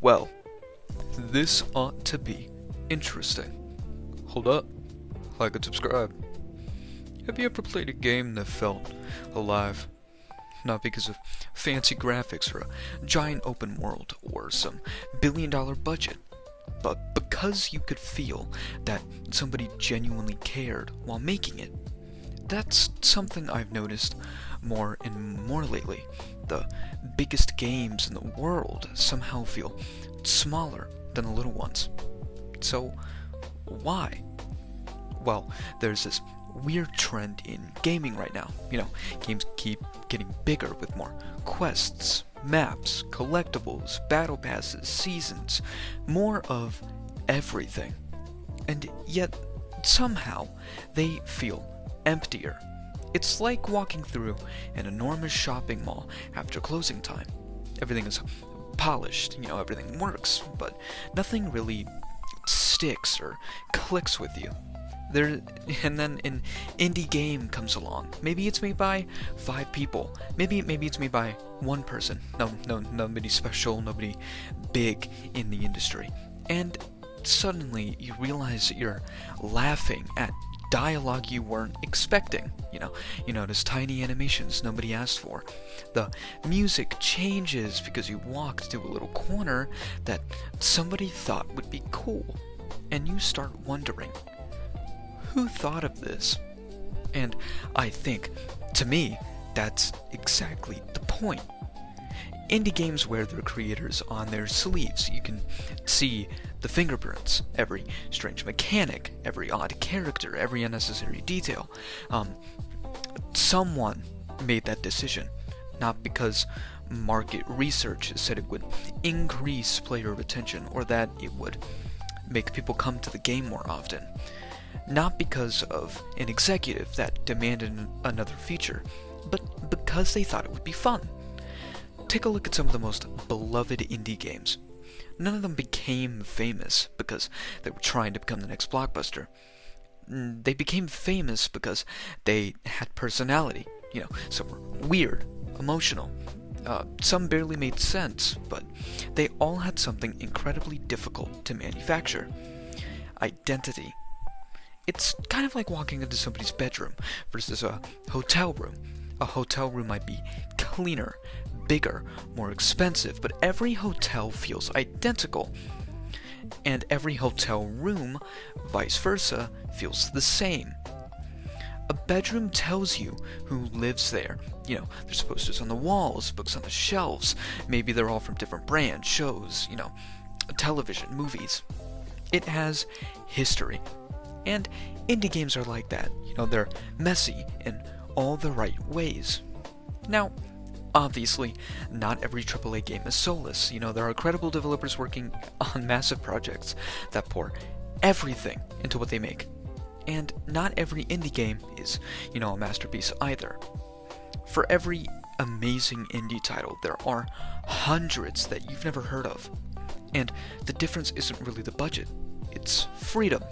Well, this ought to be interesting. Hold up, like and subscribe. Have you ever played a game that felt alive? Not because of fancy graphics or a giant open world or some billion-dollar budget, but because you could feel that somebody genuinely cared while making it. That's something I've noticed more and more lately. The biggest games in the world somehow feel smaller than the little ones. So, why? Well, there's this weird trend in gaming right now. Games keep getting bigger with more quests, maps, collectibles, battle passes, seasons, more of everything. And yet, somehow, they feel emptier. It's like walking through an enormous shopping mall after closing time. Everything is polished, everything works, but nothing really sticks or clicks with you. And then an indie game comes along. Maybe it's made by 5 people. Maybe it's made by 1 person. Nobody special, nobody big in the industry. And suddenly you realize that you're laughing at dialogue you weren't expecting. You notice tiny animations nobody asked for. The music changes because you walked to a little corner that somebody thought would be cool. And you start wondering, who thought of this? And I think, to me, that's exactly the point. Indie games wear their creators on their sleeves. You can see the fingerprints, every strange mechanic, every odd character, every unnecessary detail. Someone made that decision, not because market research said it would increase player retention or that it would make people come to the game more often. Not because of an executive that demanded another feature, but because they thought it would be fun. Take a look at some of the most beloved indie games. None of them became famous because they were trying to become the next blockbuster. They became famous because they had personality. Some were weird, emotional. Some barely made sense, but they all had something incredibly difficult to manufacture. Identity. It's kind of like walking into somebody's bedroom versus a hotel room. A hotel room might be cleaner, bigger, more expensive, but every hotel feels identical. And every hotel room, vice versa, feels the same. A bedroom tells you who lives there. There's posters on the walls, books on the shelves. Maybe they're all from different brands, shows, television, movies. It has history. And indie games are like that. They're messy in all the right ways. Now, obviously, not every AAA game is soulless. There are credible developers working on massive projects that pour everything into what they make. And not every indie game is, a masterpiece either. For every amazing indie title, there are hundreds that you've never heard of. And the difference isn't really the budget, it's freedom.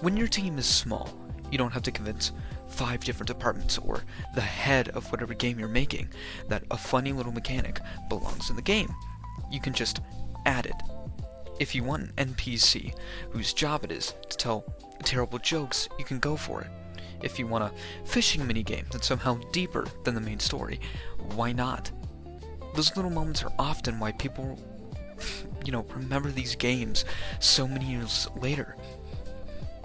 When your team is small, you don't have to convince 5 different departments or the head of whatever game you're making that a funny little mechanic belongs in the game. You can just add it. If you want an NPC whose job it is to tell terrible jokes, you can go for it. If you want a fishing minigame that's somehow deeper than the main story, why not? Those little moments are often why people, remember these games so many years later.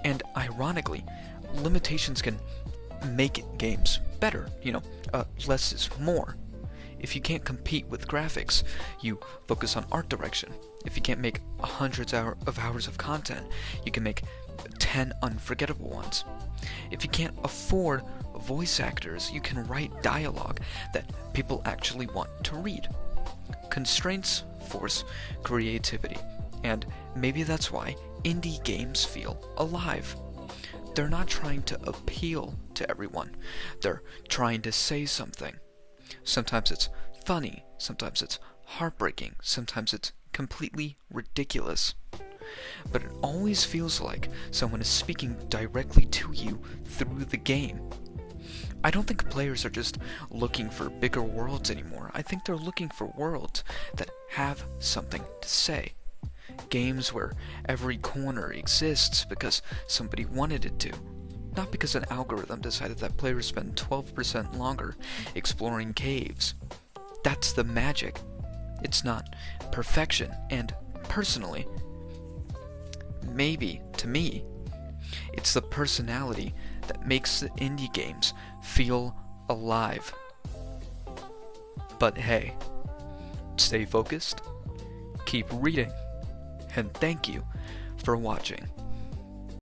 And ironically, limitations can make games better. Less is more. If you can't compete with graphics, you focus on art direction. If you can't make hundreds of hours of content, you can make 10 unforgettable ones. If you can't afford voice actors, you can write dialogue that people actually want to read. Constraints force creativity, and maybe that's why indie games feel alive. They're not trying to appeal to everyone. They're trying to say something. Sometimes it's funny, sometimes it's heartbreaking, sometimes it's completely ridiculous. But it always feels like someone is speaking directly to you through the game. I don't think players are just looking for bigger worlds anymore. I think they're looking for worlds that have something to say. Games where every corner exists because somebody wanted it to, not because an algorithm decided that players spend 12% longer exploring caves. That's the magic. It's not perfection, and personally, maybe to me, it's the personality that makes the indie games feel alive. But hey, stay focused, keep reading, and thank you for watching.